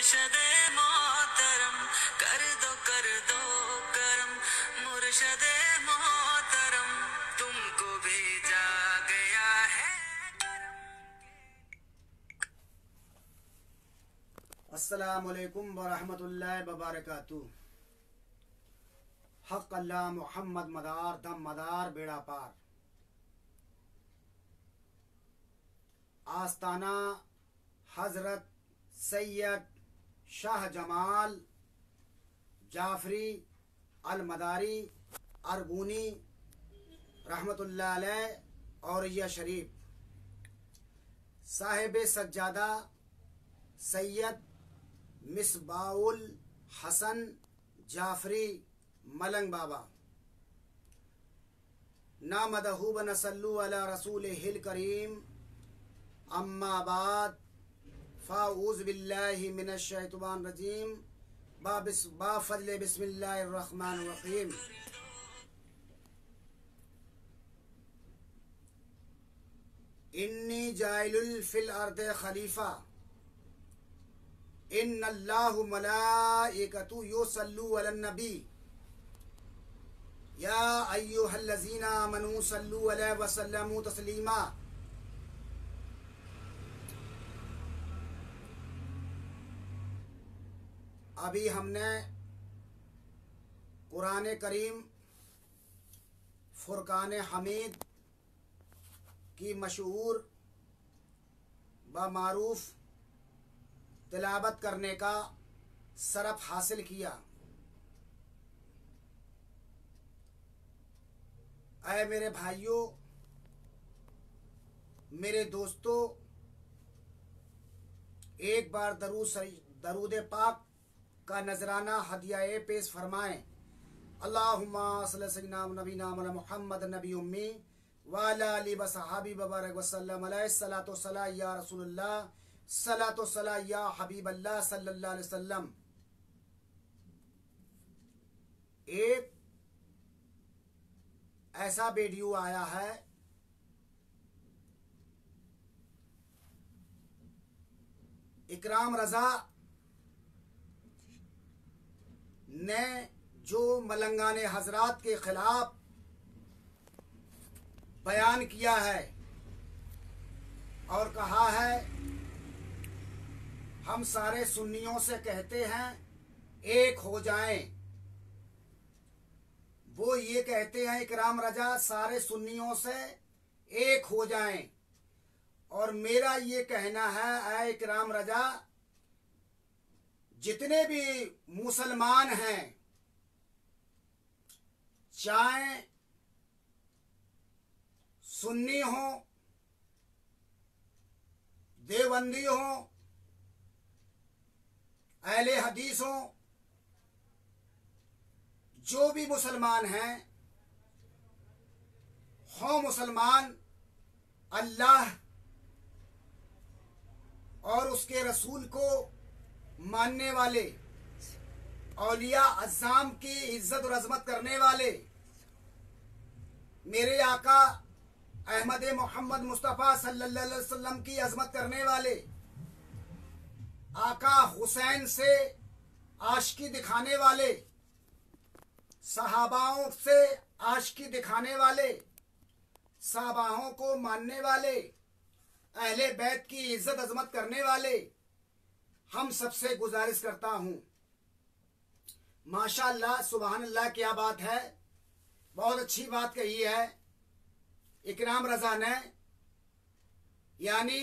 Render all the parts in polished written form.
मुर्शदे मोहतरम कर दो करम मुर्शदे मोहतरम तुमको भेजा गया है। अस्सलामुअलैकुम वरहमतुल्लाहि वबरकातुह। हक़ अल्लाह मोहम्मद मदार दम मदार बेड़ा पार। आस्ताना हज़रत सैयद शाह जमाल जाफरी अल मदारी अरगूनी रहमतुल्लाह अलैह और यह शरीफ साहिब सज्जादा सैयद मिसबाउल हसन जाफरी मलंग बाबा नामदहू व नसल्लु अला रसूलिहिल करीम अम्मा बाद फ़ाऊज़ बिल्लाहि मिनश शैतानिर रजीम बाफ़ज़्ल बिस्मिल्लाहिर रहमानिर रहीम। इन्नी जाइलुल फिल अर्दि खलीफा इन्नल्लाहु मलाइकतु युसल्लू अलन नबी या अय्युहल्लज़ीना आमनू सल्लू अलैहि व सल्लमू तस्लीमा। अभी हमने कुरान करीम फुरकान हमीद की मशहूर व मारूफ तिलावत करने का शरफ हासिल किया। ऐ मेरे भाइयों, मेरे दोस्तों, एक बार दरूद पाक का नजराना हदिया पेश फरमाएं। अल्लाहुम्मा सल्ली सय्यिदना नबीना मुहम्मद नबी उम्मी व अला आलिहि व सहाबी वबारक वसल्लम अलैहि सलातो सलाम या रसूलुल्लाह सलातो सलाम या हबीबल्लाह सल्लल्लाहु अलैहि वसल्लम। एक ऐसा वीडियो आया है इकराम रजा ने जो मलंगाने हजरात के खिलाफ बयान किया है और कहा है, हम सारे सुन्नियों से कहते हैं एक हो जाएं। वो ये कहते हैं इकराम रजा सारे सुन्नियों से एक हो जाएं, और मेरा ये कहना है ऐ इकराम रजा जितने भी मुसलमान हैं, चाहे सुन्नी हो, देवबंदी हो, अहले हदीस हो, जो भी मुसलमान हैं, हो मुसलमान अल्लाह और उसके रसूल को मानने वाले, औलिया अज़्ज़ाम की इज्जत और अजमत करने वाले, मेरे आका अहमद मोहम्मद मुस्तफ़ा सल्लल्लाहु अलैहि वसल्लम की अजमत करने वाले, आका हुसैन से आशिकी दिखाने वाले, सहाबाओं से आशिकी दिखाने वाले, सहाबाओं को मानने वाले, अहले बैत की इज्जत अजमत करने वाले, हम सबसे गुजारिश करता हूँ, माशाअल्लाह सुभान अल्लाह, क्या बात है, बहुत अच्छी बात कही है इकराम रजा ने, यानी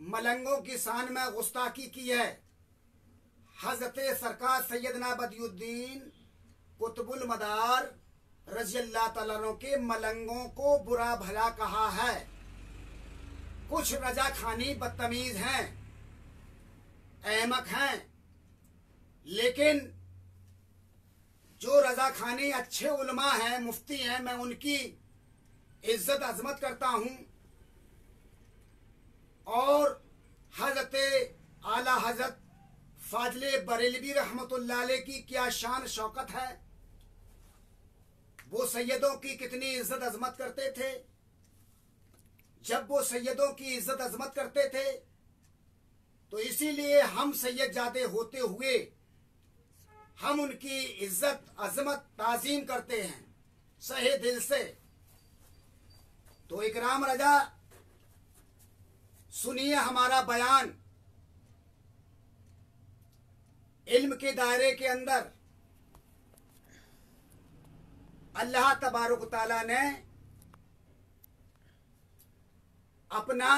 मलंगों की शान में गुस्ताखी की है। हजरत सरकार सैयदना बदियुद्दीन कुतुबुल मदार रज़ी अल्लाह तआला अन्हु के मलंगों को बुरा भला कहा है। कुछ रजा खानी बदतमीज हैं, अहमक हैं, लेकिन जो रजा खानी अच्छे उलमा हैं, मुफ्ती हैं, मैं उनकी इज्जत अजमत करता हूँ। और हजरत आला हजरत फाजले बरेलवी रहमतुल्लाह अलैह की क्या शान शौकत है, वो सैयदों की कितनी इज्जत अजमत करते थे। जब वो सैयदों की इज्जत अजमत करते थे तो इसीलिए हम सैयदजादे होते हुए हम उनकी इज्जत अजमत ताजीम करते हैं सहे दिल से। तो इकराम रजा, सुनिए हमारा बयान इल्म के दायरे के अंदर। अल्लाह तबारक ताला ने अपना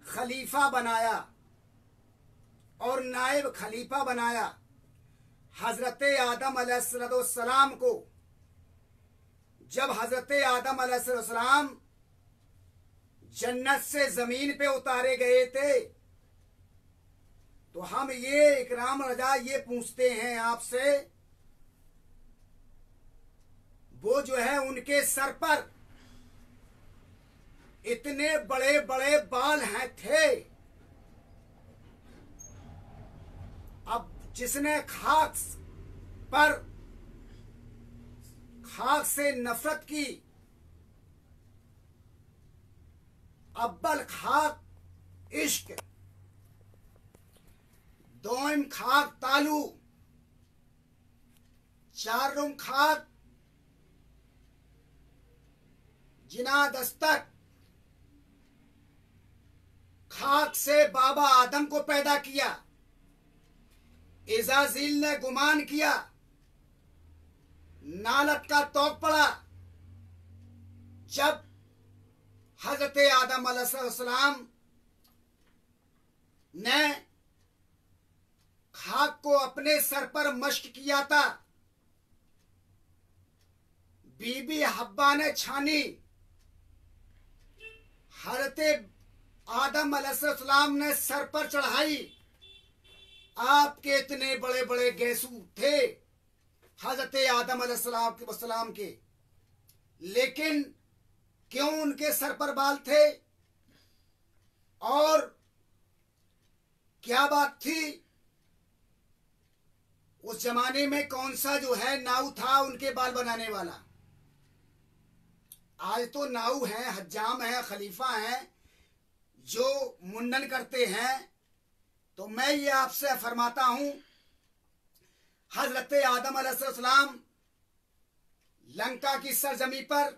खलीफा बनाया और नायब खलीफा बनाया हजरत आदम अलैहिस्सलाम को। जब हजरत आदम अलैहिस्सलाम जन्नत से जमीन पे उतारे गए थे, तो हम ये इकराम रजा ये पूछते हैं आपसे, वो जो है उनके सर पर इतने बड़े बड़े बाल हैं थे। अब जिसने खाक पर खाक से नफरत की, अव्वल खाक इश्क, दोम खाक तालू, चारुम खाक जिना दस्तक, खाक से बाबा आदम को पैदा किया। इज़ाज़ील ने गुमान किया, नालत का तौक पड़ा। जब हजरत आदम अलैहिस्सलाम ने खाक को अपने सर पर मश्क किया था, बीबी हब्बा ने छानी, हजरत आदम अलैहिस्सलाम ने सर पर चढ़ाई। आपके इतने बड़े बड़े गैसू थे हजरत आदम अलैहिस्सलाम के, लेकिन क्यों उनके सर पर बाल थे? और क्या बात थी? उस जमाने में कौन सा जो है नाऊ था उनके बाल बनाने वाला? आज तो नाऊ हैं, हज्जाम हैं, खलीफा हैं जो मुंडन करते हैं। तो मैं ये आपसे फरमाता हूं, हजरत आदम अलैहिस्सलाम लंका की सरजमी पर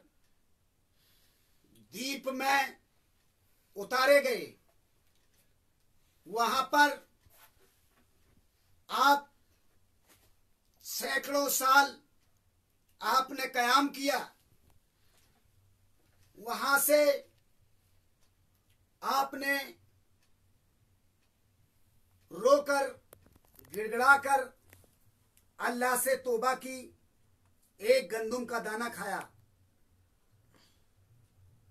दीप में उतारे गए। वहां पर आप सैकड़ों साल आपने कयाम किया। वहां से आपने रोकर गिड़गिड़ाकर अल्लाह से तौबा की, एक गंदुम का दाना खाया।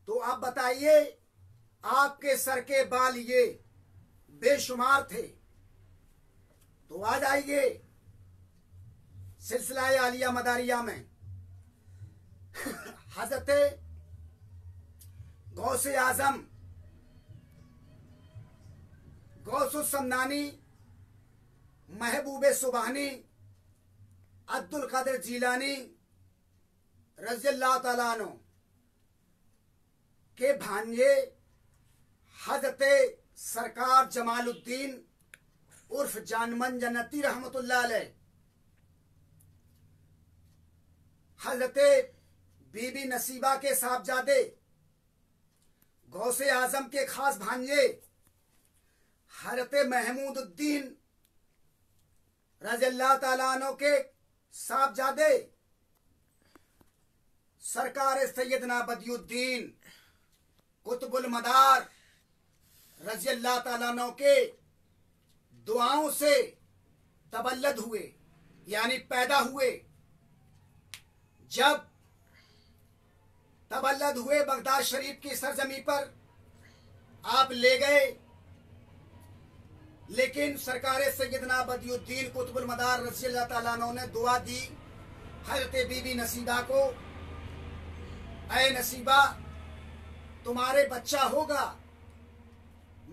तो आप बताइए, आपके सर के बाल ये बेशुमार थे। तो आ जाइए सिलसिला आलिया मदारिया में हजरत गौसे आजम गौसुस समनानी, महबूबे सुबहानी, अब्दुल कादिर जीलानी रज़ियल्लाहु ताला अन्हु के भांजे हजरत सरकार जमालुद्दीन उर्फ जानमन जन्नती रहमतुल्लाह अलैह, हजरत बीबी नसीबा के साहबजादे गौसे आजम के खास भांजे हजरत महमूदुद्दीन रज़ियल्लाहु ताला अन्हु के साहबजादे सरकार सैयदना बदियुद्दीन कुतुबुल मदार रज़ियल्लाहु ताला अन्हु के दुआओं से तबल्लद हुए, यानी पैदा हुए। जब तबल्लद हुए बगदाद शरीफ की सरजमी पर आप ले गए, लेकिन सरकार सैयदना बदियुद्दीन कुतुबुल मदार रज़ियल्लाहु ताला अन्हु ने दुआ दी हजरत बीबी नसीबा को, ऐ नसीबा तुम्हारे बच्चा होगा,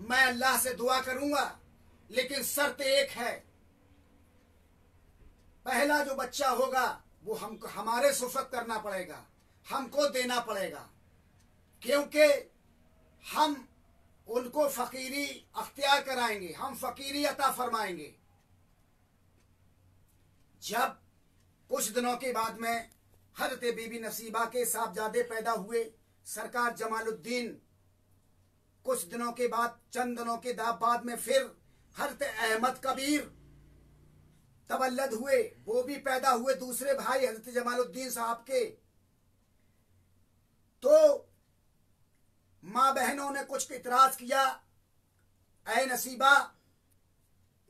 मैं अल्लाह से दुआ करूंगा, लेकिन शर्त एक है, पहला जो बच्चा होगा वो हमको हमारे सुफ़रत करना पड़ेगा, हमको देना पड़ेगा, क्योंकि हम उनको फकीरी अख्तियार कराएंगे, हम फकीरी अता फरमाएंगे। जब कुछ दिनों के बाद में हजरत बीबी नसीबा के साहबजादे पैदा हुए, सरकार जमालुद्दीन, कुछ दिनों के बाद, चंद दिनों के बाद में फिर हजरत अहमद कबीर तवल्लद हुए, वो भी पैदा हुए, दूसरे भाई हजरत जमालुद्दीन साहब के। तो माँ बहनों ने कुछ इतराज किया, ऐ नसीबा,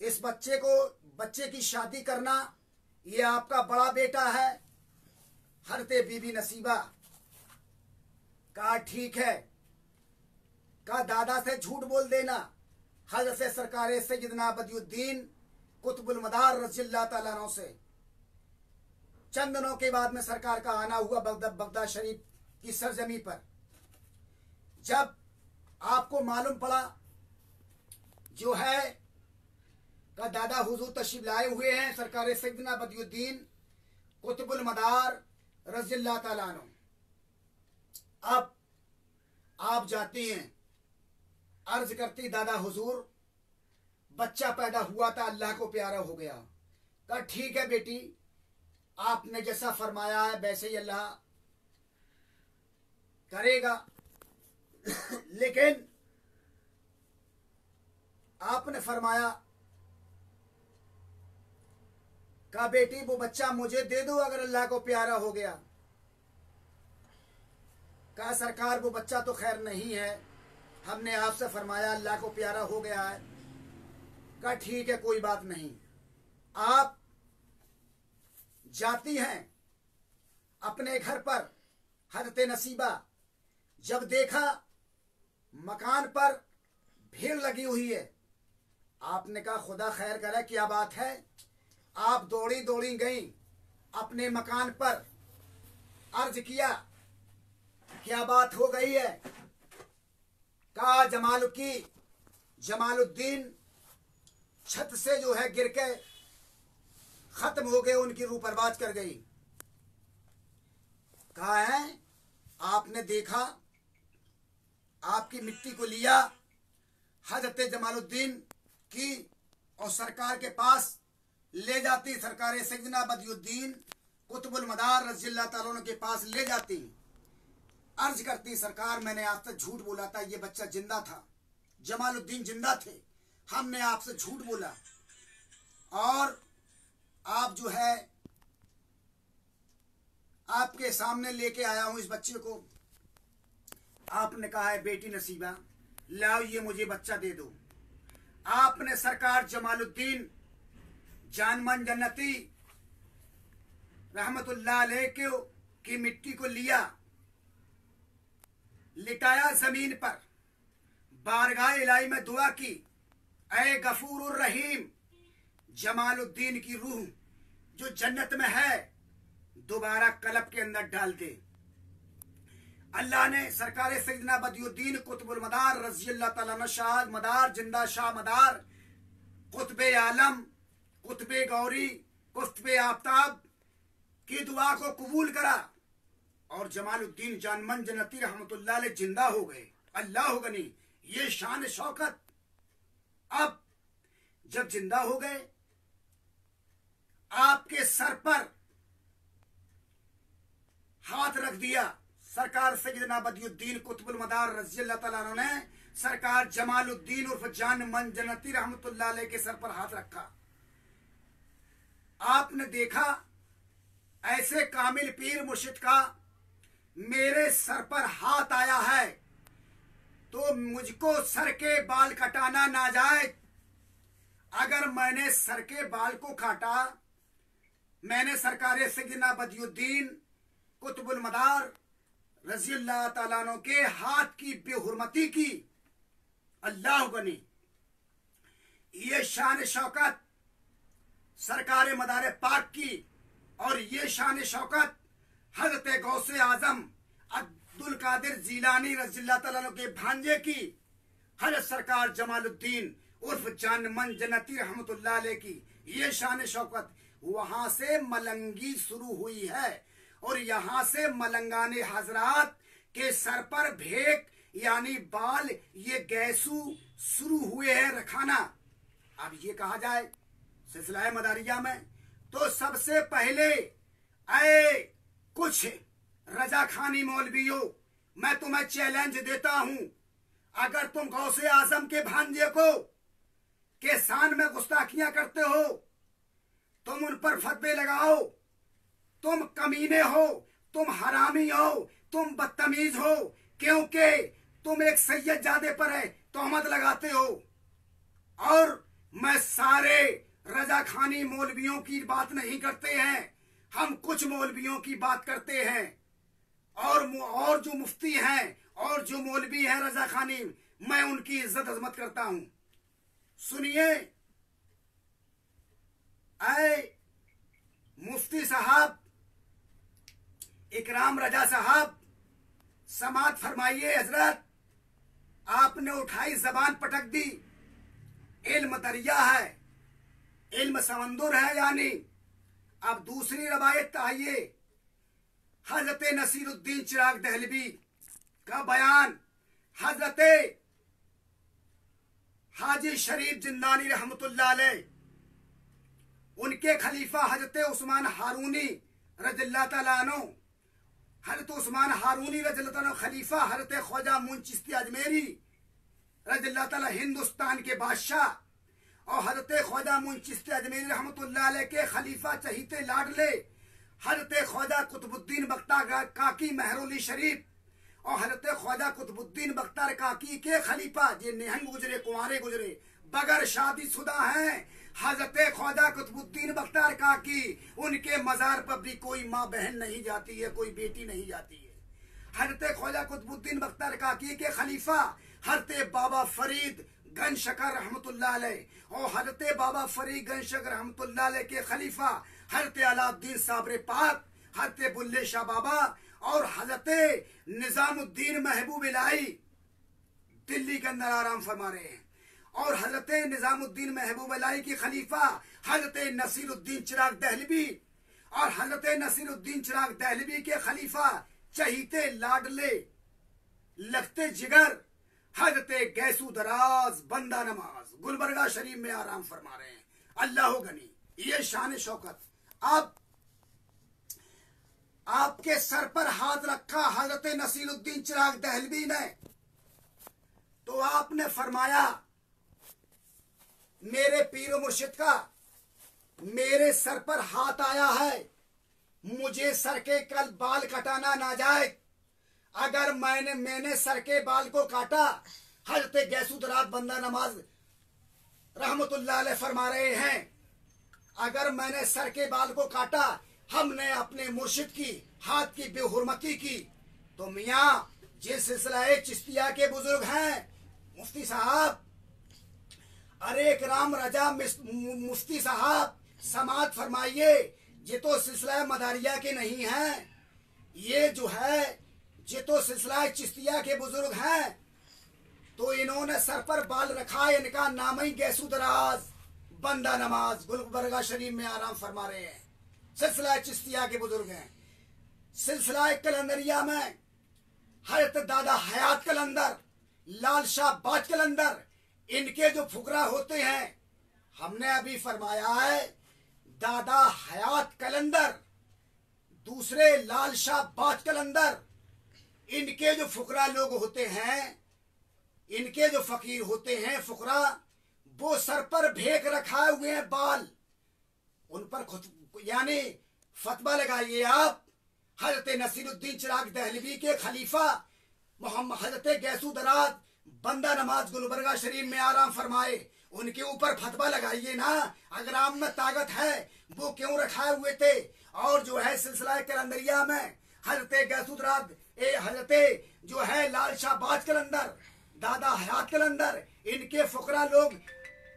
इस बच्चे की शादी करना, ये आपका बड़ा बेटा है। हजरत बीबी नसीबा कहा ठीक है। कहा दादा से झूठ बोल देना। हजरत सरकार सैयदना बदियुद्दीन कुतुबुल मदार रज़ियल्लाहु ताला अन्हु से चंद दिनों के बाद में सरकार का आना हुआ बगदाद शरीफ की सरजमी पर। जब आपको मालूम पड़ा जो है का दादा हुजूर तशरीफ लाए हुए हैं, सरकार सैयदना बदियुद्दीन कुतुबुल मदार रज़ियल्लाहु ताला अन्हु, अब आप जाती हैं, अर्ज करती दादा हुजूर बच्चा पैदा हुआ था, अल्लाह को प्यारा हो गया। कहा ठीक है बेटी, आपने जैसा फरमाया है वैसे ही अल्लाह करेगा। लेकिन आपने फरमाया, कहा बेटी वो बच्चा मुझे दे दो अगर अल्लाह को प्यारा हो गया। कहा सरकार वो बच्चा तो खैर नहीं है, हमने आपसे फरमाया अल्लाह को प्यारा हो गया है। कहा ठीक है कोई बात नहीं। आप जाती हैं अपने घर पर। हजरत नसीबा जब देखा मकान पर भीड़ लगी हुई है, आपने कहा खुदा खैर करे, क्या बात है। आप दौड़ी दौड़ी गई अपने मकान पर, अर्ज किया क्या बात हो गई है। कहा जमालुद्दीन छत से जो है गिर के खत्म हो गए, उनकी रूह परवाज कर गई। कहा है आपने देखा, आपकी मिट्टी को लिया हजरत जमालुद्दीन की और सरकार के पास ले जाती, सरकार सैयदना बदियुद्दीन कुतुबुल मदार रज़ियल्लाहु ताला अन्हु के पास ले जाती। अर्ज करती सरकार मैंने आप तक झूठ बोला था, ये बच्चा जिंदा था, जमालुद्दीन जिंदा थे, हमने आपसे झूठ बोला और आप जो है आपके सामने लेके आया हूं इस बच्चे को। आपने कहा है बेटी नसीबा लाओ ये मुझे बच्चा दे दो। आपने सरकार जमालुद्दीन जानमन जन्नती रहमतुल्लाह अलैह की मिट्टी को लिया, लिटाया जमीन पर, बारगाह इलाही में दुआ की, ऐ गफूरुर रहीम, जमालुद्दीन की रूह जो जन्नत में है दोबारा कलब के अंदर डाल दे। अल्लाह ने सरकार सैयदना बदियुद्दीन कुतुबुल मदार रज़ियल्लाहु ताला अन्हु शाह मदार, जिंदा शाह मदार, कुतुबे आलम, कुतुबे गौरी, कुतुबे आफ्ताब की दुआ को कबूल करा और जमालुद्दीन जानमन जन्नती रहमतुल्लाह अलैह जिंदा हो गए। अल्लाह गनी, ये शान शौकत। अब जब जिंदा हो गए, आपके सर पर हाथ रख दिया सरकार सैयदना बदियुद्दीन कुतुबुल मदार रज़ियल्लाहु ताला अन्हु ने सरकार जमालुद्दीन उर्फ जानमन जन्नती रहमतुल्लाह अलैह के सर पर हाथ रखा। आपने देखा ऐसे कामिल पीर मुर्शिद का मेरे सर पर हाथ आया है तो मुझको सर के बाल कटाना ना जाए। अगर मैंने सर के बाल को काटा, मैंने सरकार सैयदना बदियुद्दीन कुतुबुल मदार रज़ियल्लाहु ताला अन्हु के हाथ की बेहुरमती की। अल्लाह गनी, ये शान शौकत सरकार मदार पाक की और ये शान शौकत हजरत गौसे आजम अब्दुल कादिर जीलानी रज़ियल्लाहु ताला अन्हु के भांजे की, हजरत सरकार जमालुद्दीन उर्फ जानमन जन्नती रहमतुल्लाह अलैह की। ये शान शौकत वहां से मलंगी शुरू हुई है और यहां से मलंगाने हजरात के सर पर भेक यानी बाल ये गैसू शुरू हुए हैं रखाना। अब ये कहा जाए सिलसिला मदारिया में तो सबसे पहले कुछ रजाखानी मौलवियों, मैं तुम्हें चैलेंज देता हूं, अगर तुम गौसे आजम के भांजे को के शान में गुस्ताखियां करते हो, तुम उन पर फतवे लगाओ, तुम कमीने हो, तुम हरामी हो, तुम बदतमीज हो, क्योंकि तुम एक सैयदजादे पर है तोहमत लगाते हो। और मैं सारे रजाखानी मौलवियों की बात नहीं करते हैं, हम कुछ मौलवियों की बात करते हैं। और जो मुफ्ती हैं और जो मौलवी हैं रजाखानी, मैं उनकी इज्जत अजमत करता हूं। सुनिए, मुफ्ती साहब इकराम रजा साहब, समात फरमाइए हजरत, आपने उठाई जबान पटक दी। इल्म दरिया है, इल्म समंदर है यानी। अब दूसरी रवायत आइए, हजरत नसीरुद्दीन चिराग दहलवी का बयान, हजरत हाजी शरीफ जिंदानी रहमतुल्लाह अलैह, उनके खलीफा हजरत उस्मान हारूनी रज़ियल्लाहु ताला अन्हु, हजरत उस्मान हारूनी रज़ियल्लाहु ताला खलीफा हजरत ख्वाजा मुइन चिश्ती अजमेरी रज़ियल्लाहु ताला हिंदुस्तान के बादशाह, और हजरत ख्वाजा मुइन चिश्ती अजमेरी रहमतुल्लाह अलैह के खलीफा चहीते लाडले हजरत ख्वाजा कुतुबुद्दीन बख्तियार काकी महरोली शरीफ, और हजरत ख्वाजा कुतुबुद्दीन बख्तियार काकी के खलीफा जे निहंग गुजरे, कुंवारे गुजरे, बगैर शादीशुदा हैं, हजरत ख्वाजा कुतुबुद्दीन बख्तियार काकी, उनके मजार पर भी कोई माँ बहन नहीं जाती है, कोई बेटी नहीं जाती है। हजरत ख्वाजा कुतुबुद्दीन बख्तियार काकी के खलीफा हजरत बाबा फरीद गंज शकर रहमतुल्लाह अलैह, और हजरत बाबा फरीद गंज शकर रहमतुल्लाह अलैह के खलीफा हजरत अलाउद्दीन साबरे पाक, हजरत बुल्ले शाह बाबा, और हजरत निजामुद्दीन महबूब इलाही दिल्ली के अंदर आराम फरमा रहे हैं, और हजरत निजामुद्दीन महबूब इलाही की खलीफा हजरत नसीरुद्दीन चिराग दहलवी, और हजरत नसीरुद्दीन चिराग दहलवी के खलीफा चहीते लाडले लगते जिगर हजरत गैसू दराज बंदा नमाज गुलबर्गा शरीफ में आराम फरमा रहे हैं। अल्लाह गनी, ये शान शौकत। अब आपके सर पर हाथ रखा हजरत नसीरुद्दीन चिराग दहलवी ने, तो आपने फरमाया, मेरे पीर मुर्शिद का मेरे सर पर हाथ आया है, मुझे सर के कल बाल कटाना ना जाए। अगर मैंने सर के बाल को काटा, हजरत गैसू दराज बंदा नमाज रहमतुल्लाह अलैह फरमा रहे हैं, अगर मैंने सर के बाल को काटा, हमने अपने मुर्शिद की हाथ की बेहुरमती की, तो मियाँ जिस सिलसिला चिश्तिया के बुजुर्ग हैं मुफ्ती साहब, अरे इकराम रजा मुफ्ती साहब, समात फरमाइए, ये तो सिलसिला मदारिया के नहीं हैं, ये जो है ये तो सिलसिला चिश्तिया के बुजुर्ग हैं। तो इन्होंने सर पर बाल रखा, इनका नाम ही गैसू दराज बंदा नमाज गुलबर्गा शरीफ में आराम फरमा रहे हैं, सिलसिला चिश्तिया के बुजुर्ग हैं। सिलसिला कलंदरिया में हजरत दादा हयात कलंदर, लाल शाह बाज कलंदर, इनके जो फुकरा होते हैं, हमने अभी फरमाया है दादा हयात कलंदर, दूसरे लाल शाह बाज कलंदर, इनके जो फुकरा लोग होते हैं, इनके जो फकीर होते हैं फुकरा, वो सर पर भेक रखाए हुए हैं बाल, उन पर खुद यानी फतवा लगाइए आप, हजरत नसीरुद्दीन चिराग दहलवी के खलीफा मोहम्मद हजरत गैसू दराज बंदा नमाज गुलबर्गा शरीफ में आराम फरमाए, उनके ऊपर फतवा लगाइए ना। अगर आप में ताकत है वो क्यों रखाए हुए थे। और जो है सिलसिला कलंदरिया में हजरत गैसू दराज हजरत जो है लाल शाह बाज कलंदर, दादा हयात कलंदर, इनके फुकरा लोग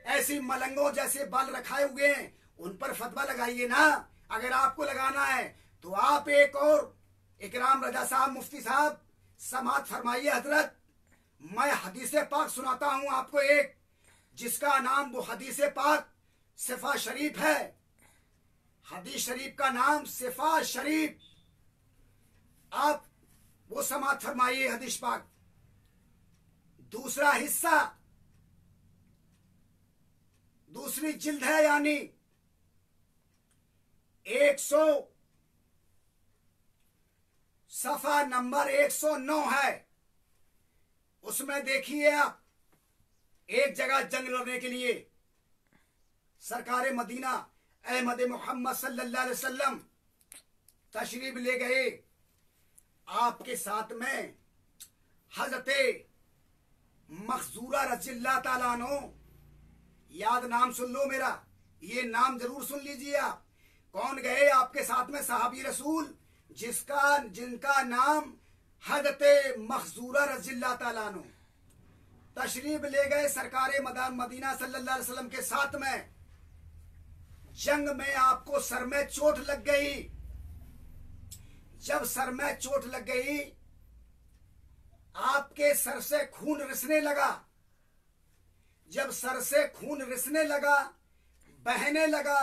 ऐसी मलंगों जैसे बाल रखाए हुए हैं, उन पर फतवा लगाइए ना। अगर आपको लगाना है तो आप एक और इकराम रजा साहब मुफ्ती साहब समात फरमाइए हजरत, मैं हदीस पाक सुनाता हूं आपको एक, जिसका नाम वो हदीस पाक सिफा शरीफ है। हदीस शरीफ का नाम सिफा शरीफ, आप वो समात फरमाइए हदीस पाक। दूसरा हिस्सा, दूसरी जिल्द है, यानी 100 सफा नंबर 109 है। उसमें देखिए आप, एक जगह जंग लड़ने के लिए सरकार मदीना अहमद मोहम्मद सल्लल्लाहु अलैहि वसल्लम तशरीफ ले गए। आपके साथ में हजरते मखजूरा रज़ियल्लाहु ताला अन्हु, याद नाम सुन लो मेरा, ये नाम जरूर सुन लीजिए आप। कौन गए आपके साथ में? सहाबी रसूल जिनका नाम हजरते मखजूरा रज़ियल्लाहु ताला अन्हु तशरीफ ले गए सरकार मदीना सल्लल्लाहु अलैहि वसल्लम के साथ में। जंग में आपको सर में चोट लग गई। जब सर में चोट लग गई, आपके सर से खून रिसने लगा। जब सर से खून रिसने लगा, बहने लगा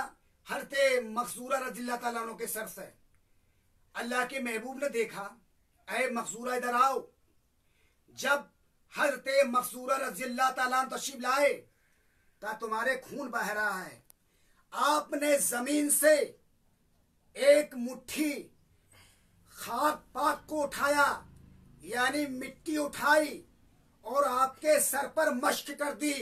हरते मखसूरा रज़ियल्लाहु ताला अन्हु के सर से, अल्लाह के महबूब ने देखा, अरे मखसूरा इधर आओ। जब हरते मखसूरा रज़ियल्लाहु ताला अन्हु तशरीफ लाए, कहा तुम्हारे खून बह रहा है। आपने जमीन से एक मुट्ठी खाक पाक को उठाया, यानी मिट्टी उठाई और आपके सर पर मश्क कर दी।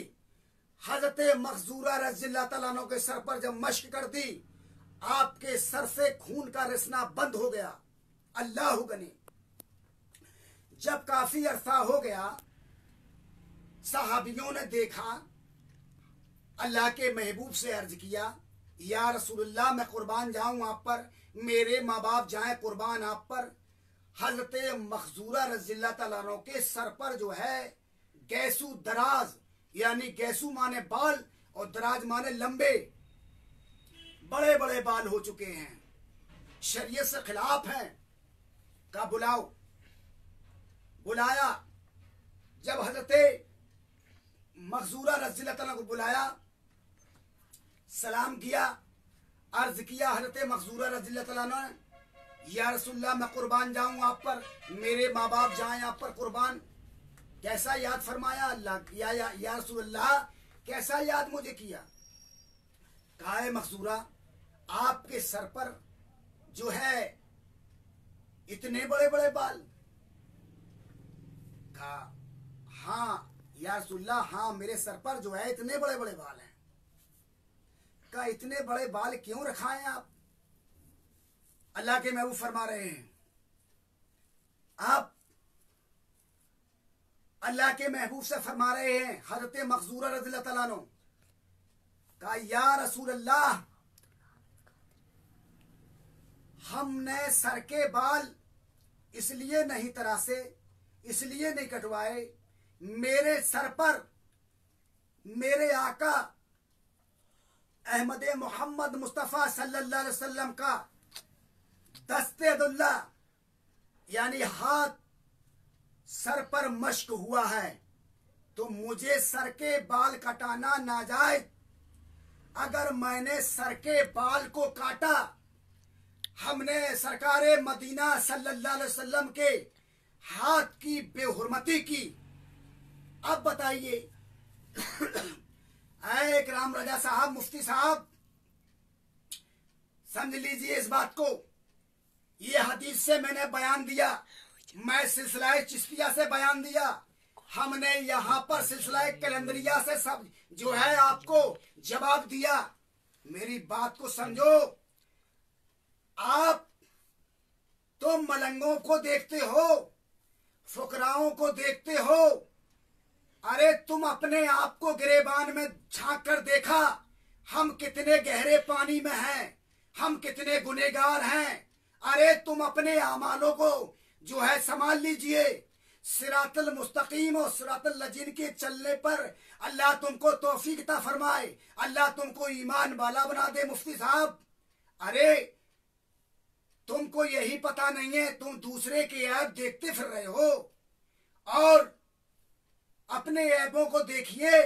हजरत मखजूरा रज़ियल्लाहु ताला अन्हु के सर पर जब मश्क कर दी, आपके सर से खून का रिसना बंद हो गया। अल्लाह गनी। जब काफी अरसा हो गया, सहाबियों ने देखा, अल्लाह के महबूब से अर्ज किया, या रसूलुल्लाह मैं कुर्बान जाऊं आप पर, मेरे माँ बाप जाएं कुर्बान आप पर। हजरत मखजूरा रज़ियल्लाहु ताला अन्हु के सर पर जो है गैसू दराज, यानी गैसू माने बाल और दराज माने लंबे, बड़े बड़े बाल हो चुके हैं, शरीयत से खिलाफ हैं। का बुलाओ, बुलाया। जब हजरत मखजूरा रज़ियल्लाहु ताला को बुलाया, सलाम किया, अर्ज किया हजरत मखजूरा रज़ियल्लाहु ताला ने, या रसूलल्लाह मैं कुर्बान जाऊं आप पर, मेरे माँ बाप जाएं आप पर कुर्बान। कैसा याद फरमाया अल्लाह, या रसूलल्लाह कैसा याद मुझे किया? कहा है मखजूरा, आपके सर पर जो है इतने बड़े बड़े बाल? कहा हाँ या रसूलल्लाह, हाँ मेरे सर पर जो है इतने बड़े बड़े बाल हैं। कहा इतने बड़े बाल क्यों रखाएं आप? अल्लाह के महबूब फरमा रहे हैं, आप अल्लाह के महबूब से फरमा रहे हैं, हजरत मखजूरा रज़ियल्लाहु ताला अन्हु, कहा या रसूल अल्लाह, हमने सर के बाल इसलिए नहीं तरासे, इसलिए नहीं कटवाए, मेरे सर पर मेरे आका अहमद मोहम्मद मुस्तफ़ा सल्लल्लाहु अलैहि वसल्लम का दस्ते दुल्ला, यानी हाथ सर पर मश्क हुआ है, तो मुझे सर के बाल कटाना नाजायज। अगर मैंने सर के बाल को काटा, हमने सरकारे मदीना सल्लल्लाहु अलैहि वसल्लम के हाथ की बेहुरमती की। अब बताइए इकराम रजा साहब, मुफ्ती साहब, समझ लीजिए इस बात को। ये हदीस से मैंने बयान दिया, मैं सिलसिला चिश्तिया से बयान दिया, हमने यहाँ पर सिलसिला कैलेंडरिया से सब जो है आपको जवाब दिया। मेरी बात को समझो। आप तुम मलंगों को देखते हो, फुकराओं को देखते हो, अरे तुम अपने आप को गिरेबान में झांक कर देखा, हम कितने गहरे पानी में हैं, हम कितने गुनेगार हैं। अरे तुम अपने आमालों को जो है संभाल लीजिए। सिरातल मुस्तकीम और सिरातल लजीन के चलने पर अल्लाह तुमको तौफीक अता फरमाए, अल्लाह तुमको ईमान वाला बना दे। मुफ्ती साहब, अरे तुमको यही पता नहीं है, तुम दूसरे के ऐब देखते फिर रहे हो, और अपने ऐबों को देखिए,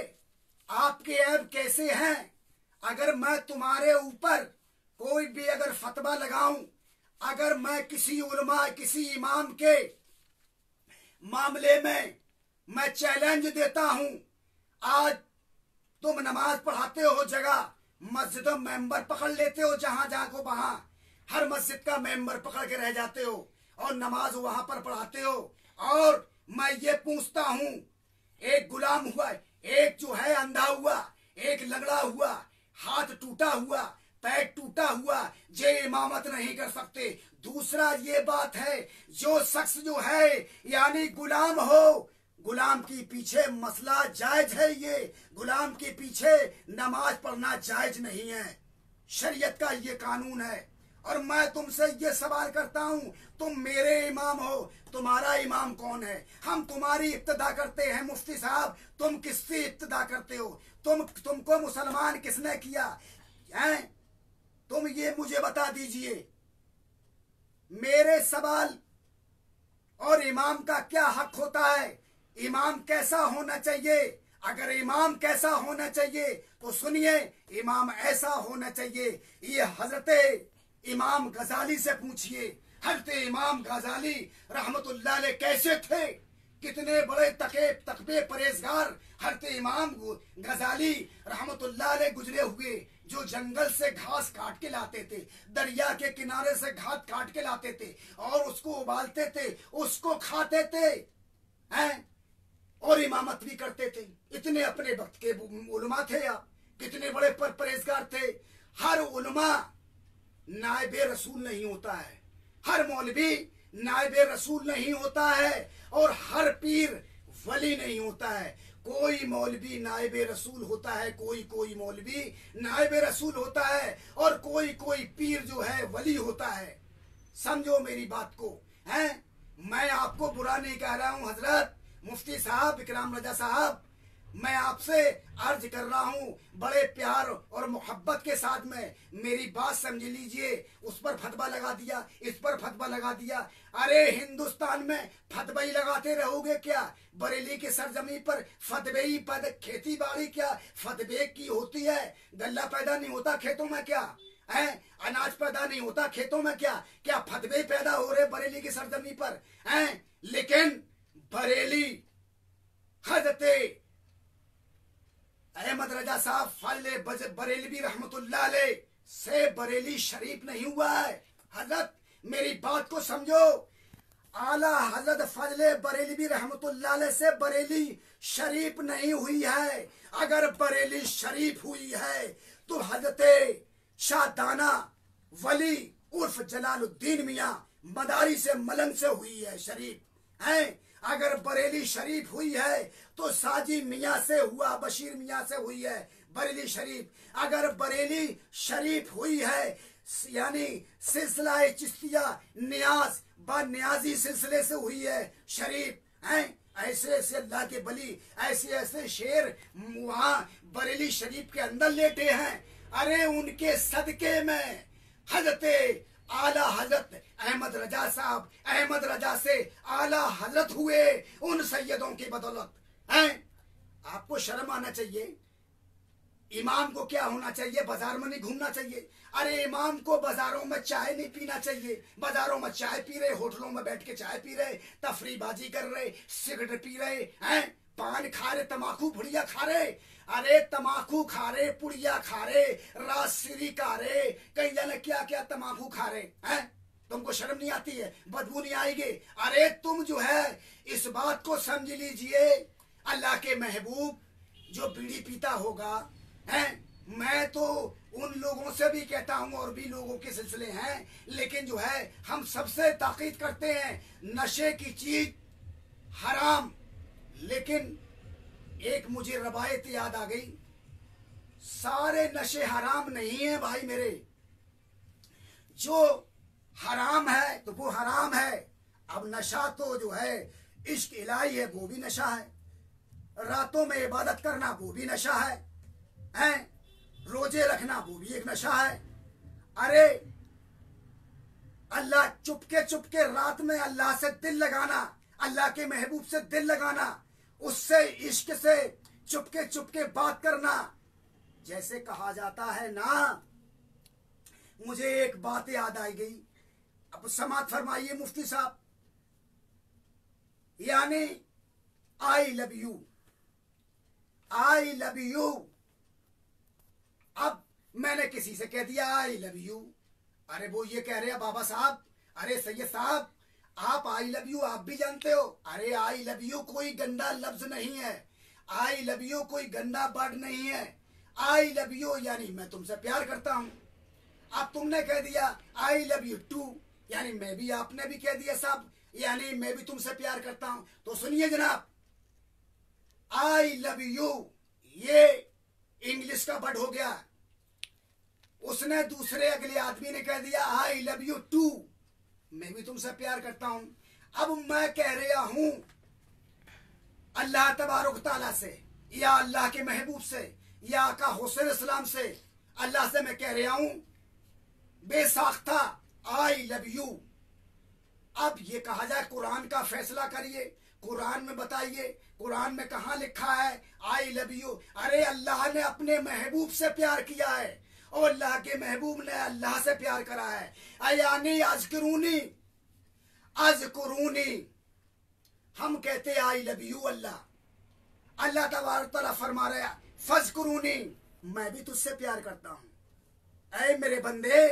आपके ऐब कैसे हैं। अगर मैं तुम्हारे ऊपर कोई भी अगर फतवा लगाऊं, अगर मैं किसी उलमा, किसी इमाम के मामले में मैं चैलेंज देता हूं, आज तुम नमाज पढ़ाते हो जगह मस्जिदों मेंबर पकड़ लेते हो, जहां जहां को वहां हर मस्जिद का मेंबर पकड़ के रह जाते हो और नमाज वहां पर पढ़ाते हो। और मैं ये पूछता हूं, एक गुलाम हुआ, एक जो है अंधा हुआ, एक लंगड़ा हुआ, हाथ टूटा हुआ, पैर टूटा हुआ, ये इमामत नहीं कर सकते। दूसरा ये बात है, जो शख्स जो है यानी गुलाम हो, गुलाम के पीछे मसला जायज है, ये गुलाम के पीछे नमाज पढ़ना जायज नहीं है, शरीयत का ये कानून है। और मैं तुमसे ये सवाल करता हूं, तुम मेरे इमाम हो, तुम्हारा इमाम कौन है? हम तुम्हारी इब्तिदा करते हैं मुफ्ती साहब, तुम किससे इब्तिदा करते हो? तुमको मुसलमान किसने किया है? तुम ये मुझे बता दीजिए। मेरे सवाल और इमाम का क्या हक होता है? इमाम कैसा होना चाहिए? अगर इमाम कैसा होना चाहिए तो सुनिए, इमाम ऐसा होना चाहिए। ये हजरत इमाम गजाली से पूछिए, हजरत इमाम गजाली रहमतुल्लाह अलैह कैसे थे, कितने बड़े तकबे परहेजगार हजरत इमाम गजाली रहमतुल्लाह अलैह गुजरे हुए, जो जंगल से घास काट के लाते थे, दरिया के किनारे से घास काट के लाते थे और उसको उबालते थे, उसको खाते थे हैं, और इमामत भी करते थे। इतने अपने वक्त के उलमा थे आप, कितने बड़े परहेजगार थे। हर उलमा नायबे रसूल नहीं होता है, हर मौलवी नायबे रसूल नहीं होता है, और हर पीर वली नहीं होता है। कोई मौलवी नायबे रसूल होता है, कोई मौलवी नायबे रसूल होता है, और कोई पीर जो है वली होता है। समझो मेरी बात को, हैं? मैं आपको बुरा नहीं कह रहा हूं हजरत मुफ्ती साहब इकराम रजा साहब, मैं आपसे अर्ज कर रहा हूं बड़े प्यार और मोहब्बत के साथ में, मेरी बात समझ लीजिए। उस पर फतवा लगा दिया, इस पर फतवा लगा दिया। अरे हिंदुस्तान में फतवा ही लगाते रहोगे क्या? बरेली की सरजमी पर फतवे ही पैदा, खेती बाड़ी क्या फतवे की होती है? गल्ला पैदा नहीं होता खेतों में क्या है? अनाज पैदा नहीं होता खेतों में क्या फतवे पैदा हो रहे बरेली की सरजमी पर हैं? लेकिन बरेली हजरत अहमद रजा साहब फाजिल बरेलवी रहमतुल्लाह अलैह से बरेली शरीफ नहीं हुआ है। हजरत मेरी बात को समझो, आला हजरत फाजिल बरेलवी रहमतुल्लाह अलैह से बरेली शरीफ नहीं हुई है। अगर बरेली शरीफ हुई है तो हजरत शाहदाना वली उर्फ जलालुद्दीन मियां मदारी से मलंग से हुई है शरीफ है। अगर बरेली शरीफ हुई है तो साजी मियां से हुआ, बशीर मियां से हुई है बरेली शरीफ। अगर बरेली शरीफ हुई है यानी सिलसिला चिश्तिया नियाज ब नियाजी सिलसिले से हुई है शरीफ हैं। ऐसे ऐसे अल्लाह के बली, ऐसे ऐसे शेर वहां बरेली शरीफ के अंदर लेटे हैं। अरे उनके सदके में हजरत आला हजरत अहमद रजा साहब अहमद रजा से आला हजरत हुए, उन सैयदों की बदौलत हैं। आपको शर्म आना चाहिए। इमाम को क्या होना चाहिए? बाजार में नहीं घूमना चाहिए। अरे इमाम को बाजारों में चाय नहीं पीना चाहिए। बाजारों में चाय पी रहे, होटलों में बैठ के चाय पी रहे, तफरीबाजी कर रहे, सिगरेट पी रहे हैं, पान खा रहे, तमाकू पुड़िया खा रहे। अरे तमाकू खा रहे, पुड़िया खा रहे, राजश्री खा रहे, कई जाने क्या क्या तमाकू खा रहे हैं। तुमको शर्म नहीं आती है? बदबू नहीं आएगी? अरे तुम जो है इस बात को समझ लीजिए, अल्लाह के महबूब जो बीड़ी पीता होगा हैं, मैं तो उन लोगों से भी कहता हूं और भी लोगों के सिलसिले हैं, लेकिन जो है हम सबसे ताकीद करते हैं नशे की चीज हराम। लेकिन एक मुझे रवायत याद आ गई, सारे नशे हराम नहीं है भाई मेरे। जो हराम है तो वो हराम है। अब नशा तो जो है इश्क इलाही है, वो भी नशा है। रातों में इबादत करना वो भी नशा है, रोजे रखना वो भी एक नशा है। अरे अल्लाह चुपके रात में अल्लाह से दिल लगाना, अल्लाह के महबूब से दिल लगाना, उससे इश्क से चुपके बात करना। जैसे कहा जाता है ना, मुझे एक बात याद आई गई, अब समात फरमाइए मुफ्ती साहब। यानी I love you, I love you. अब मैंने किसी से कह दिया आई लव यू, अरे वो ये कह रहे हैं बाबा साहब, अरे सैयद साहब आप आई लव यू आप भी जानते हो। अरे आई लव यू कोई गंदा लफ्ज नहीं है, आई लव यू कोई गंदा वर्ड नहीं है। आई लव यू यानी मैं तुमसे प्यार करता हूं। अब तुमने कह दिया आई लव यू टू, यानी मैं भी, आपने भी कह दिया साहब, यानी मैं भी तुमसे प्यार करता हूं। तो सुनिए जनाब, आई लव यू ये इंग्लिश का वर्ड हो गया। उसने दूसरे अगले आदमी ने कह दिया आई लव यू टू, मैं भी तुमसे प्यार करता हूं। अब मैं कह रहा हूं अल्लाह तबारक तआला से या अल्लाह के महबूब से या आका हुसैन इस्लाम से, अल्लाह से मैं कह रहा हूं बेसाख्ता आई लव यू। अब ये कहा जाए कुरान का फैसला करिए, कुरान में बताइए, कुरान में कहाँ लिखा है आई लव यू। अरे अल्लाह ने अपने महबूब से प्यार किया है और अल्लाह के महबूब ने अल्लाह से प्यार करा है। यानी अज़कुरूनी, अज़कुरूनी हम कहते आई लव यू अल्लाह, अल्लाह तबारक तआला फरमा रहा है फज़कुरूनी, मैं भी तुझसे प्यार करता हूं। ऐ मेरे बंदे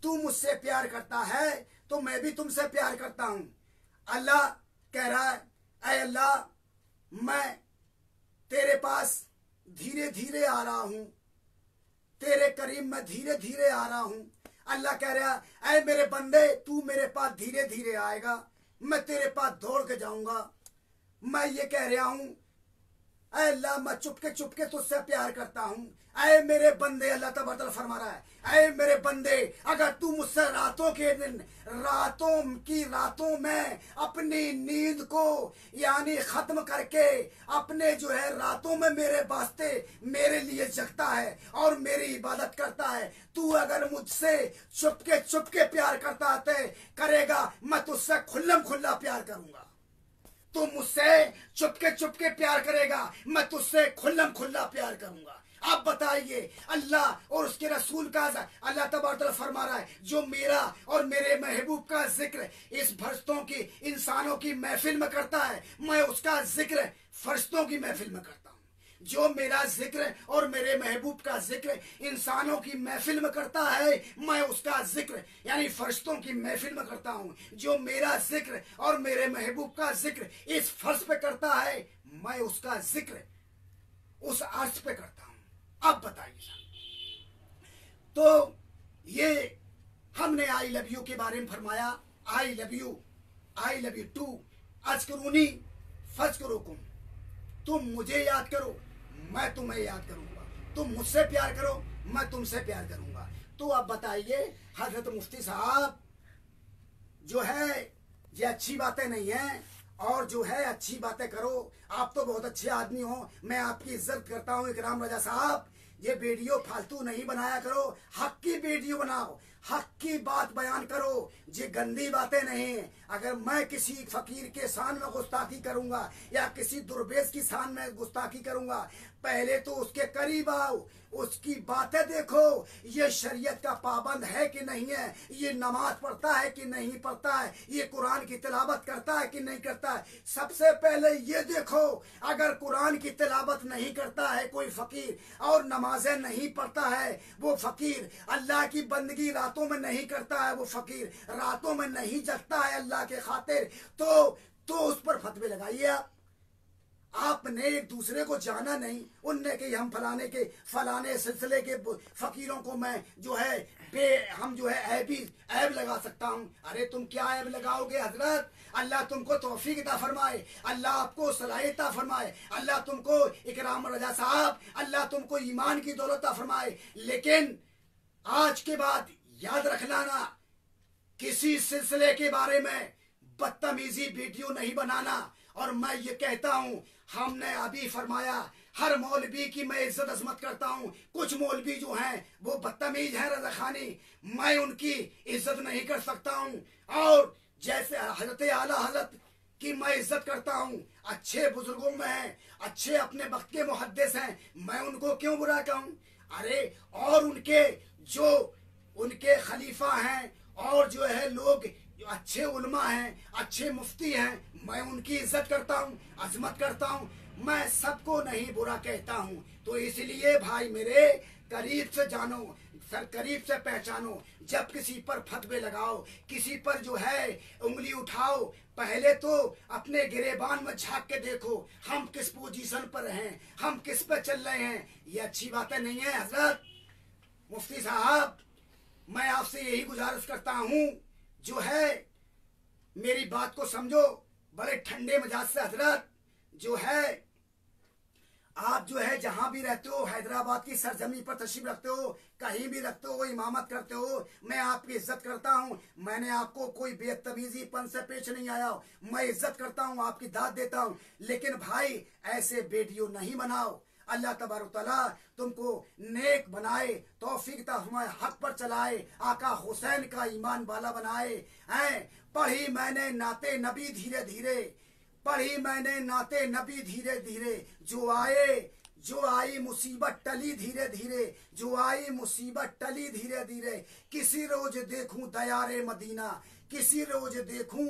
तू मुझसे प्यार करता है तो मैं भी तुमसे प्यार करता हूं। अल्लाह कह रहा है ऐ अल्लाह मैं तेरे पास धीरे धीरे आ रहा हूं, तेरे करीब मैं धीरे धीरे आ रहा हूं। अल्लाह कह रहा है ऐ मेरे बंदे तू मेरे पास धीरे धीरे आएगा, मैं तेरे पास दौड़ के जाऊंगा। मैं ये कह रहा हूं ऐ अल्लाह मैं चुपके चुपके तुझसे प्यार करता हूं। ऐ मेरे बंदे, अल्लाह तबारक तआला फरमा रहा है ऐ मेरे बंदे अगर तू मुझसे रातों के दिन, रातों में अपनी नींद को यानी खत्म करके अपने जो है रातों में मेरे वास्ते मेरे लिए जगता है और मेरी इबादत करता है, तू अगर मुझसे चुपके चुपके प्यार करता करेगा मैं तुझसे खुल्लम खुल्ला प्यार करूंगा। तू मुझसे चुपके चुपके प्यार करेगा मैं तुझसे खुल्लम खुल्ला प्यार करूंगा। आप बताइए अल्लाह और उसके रसूल का, अल्लाह तबारक तआला फरमा रहा है जो मेरा और मेरे महबूब का जिक्र इस फरिश्तों की, इंसानों की महफिल में करता है, मैं उसका जिक्र फरिश्तों की महफिल में करता हूं। जो मेरा जिक्र और मेरे महबूब का जिक्र इंसानों की महफिल में करता है, मैं उसका जिक्र यानी फरिश्तों की महफिल में करता हूं। जो मेरा जिक्र और मेरे महबूब का जिक्र इस फर्श पे करता है, मैं उसका जिक्र उस अर्श पे करता हूं। अब बताइए, तो ये हमने आई लव यू के बारे में फरमाया आई लव यू टू, अज़कुरूनी फज़कुरुकुम, तुम मुझे याद करो मैं तुम्हें याद करूंगा, तुम मुझसे प्यार करो मैं तुमसे प्यार करूंगा। तो अब बताइए हजरत मुफ्ती साहब जो है ये अच्छी बातें नहीं है, और जो है अच्छी बातें करो, आप तो बहुत अच्छे आदमी हो, मैं आपकी इज्जत करता हूँ इकराम रजा साहब। ये वीडियो फालतू नहीं बनाया करो, हक की वीडियो बनाओ, हक की बात बयान करो, ये गंदी बातें नहीं। अगर मैं किसी फकीर के शान में गुस्ताखी करूंगा या किसी दुर्बेश की शान में गुस्ताखी करूंगा, पहले तो उसके करीब आओ, उसकी बातें देखो, ये शरीयत का पाबंद है कि नहीं है, ये नमाज पढ़ता है कि नहीं पढ़ता है, ये कुरान की तिलावत करता है कि नहीं करता है। सबसे पहले ये देखो, अगर कुरान की तिलावत नहीं करता है कोई फकीर और नमाजें नहीं पढ़ता है वो फकीर, अल्लाह की बंदगी रातों में नहीं करता है वो फकीर, रातों में नहीं जगता है अल्लाह के खातिर, तो उस पर फतवे लगाइए आप। आपने एक दूसरे को जाना नहीं, उनने कि हम फलाने सिलसिले के फकीरों को मैं जो है हम जो है ऐब लगा सकता हूं। अरे तुम क्या ऐब लगाओगे हजरत, अल्लाह तुमको तौफीक अता फरमाए, अल्लाह आपको सलाहियत अता फरमाए, अल्लाह तुमको इकराम रजा साहब, अल्लाह तुमको ईमान की दौलत अता फरमाए। लेकिन आज के बाद याद रखना ना, किसी सिलसिले के बारे में बदतमीजी वीडियो नहीं बनाना। और मैं ये कहता हूं, हमने अभी फरमाया हर मौलवी की मैं इज्जत अजमत करता हूं, कुछ मौलवी जो हैं वो बदतमीज हैं रजा खानी, मैं उनकी इज्जत नहीं कर सकता हूं। और जैसे हजरत आला हजरत की मैं इज्जत करता हूं, अच्छे बुजुर्गों में हैं, अच्छे अपने वक्त के मुहद्दिस हैं, मैं उनको क्यों बुरा कहूं। अरे और उनके जो उनके खलीफा हैं और जो है लोग जो अच्छे उलमा हैं, अच्छे मुफ्ती हैं, मैं उनकी इज्जत करता हूँ, अजमत करता हूँ, मैं सबको नहीं बुरा कहता हूँ। तो इसलिए भाई मेरे करीब से जानो, सर करीब से पहचानो, जब किसी पर फतवे लगाओ, किसी पर जो है उंगली उठाओ, पहले तो अपने गिरेबान में झांक के देखो हम किस पोजीशन पर हैं, हम किस पर चल रहे हैं। ये अच्छी बातें नहीं है हजरत मुफ्ती साहब। मैं आपसे यही गुजारिश करता हूँ, जो है मेरी बात को समझो बड़े ठंडे मिजाज से हजरत। जो है आप जो है जहां भी रहते हो, हैदराबाद की सरजमी पर तशरीफ रखते हो, कहीं भी रखते हो, इमामत करते हो, मैं आपकी इज्जत करता हूं। मैंने आपको कोई बेतमीजीपन से पेश नहीं आया, मैं इज्जत करता हूं, आपकी दाद देता हूं। लेकिन भाई ऐसे वीडियो नहीं बनाओ। अल्लाह तबारक तआला तुमको नेक बनाए, तौफीक फरमाए, हक पर चलाए, आका हुसैन का ईमान वाला बनाए। हैं पढ़ी मैंने नाते नबी धीरे धीरे, पढ़ी मैंने नाते नबी धीरे धीरे, जो आई मुसीबत टली धीरे धीरे, जो आई मुसीबत टली धीरे धीरे। किसी रोज देखूं दयारे मदीना, किसी रोज देखूं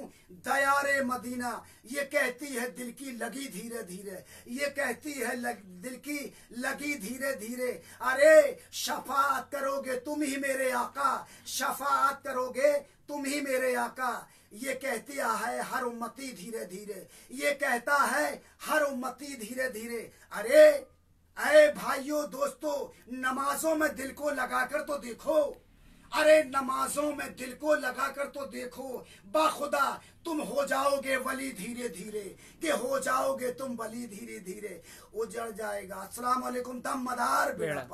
दयारे मदीना। ये कहती है दिल की लगी धीरे धीरे, ये कहती है दिल की लगी धीरे धीरे। अरे शफाअत करोगे तुम ही मेरे आका, शफाअत करोगे तुम ही मेरे आका। ये कहती है हर उम्मती धीरे धीरे, ये कहता है हर उम्मती धीरे धीरे। अरे भाइयों दोस्तों, नमाजों में दिल को लगाकर तो देखो, अरे नमाजों में दिल को लगाकर तो देखो, बाखुदा तुम हो जाओगे वली धीरे धीरे, कि हो जाओगे तुम वली धीरे धीरे। उजड़ जाएगा। अस्सलाम वालेकुम। दम मदार बेड़ा।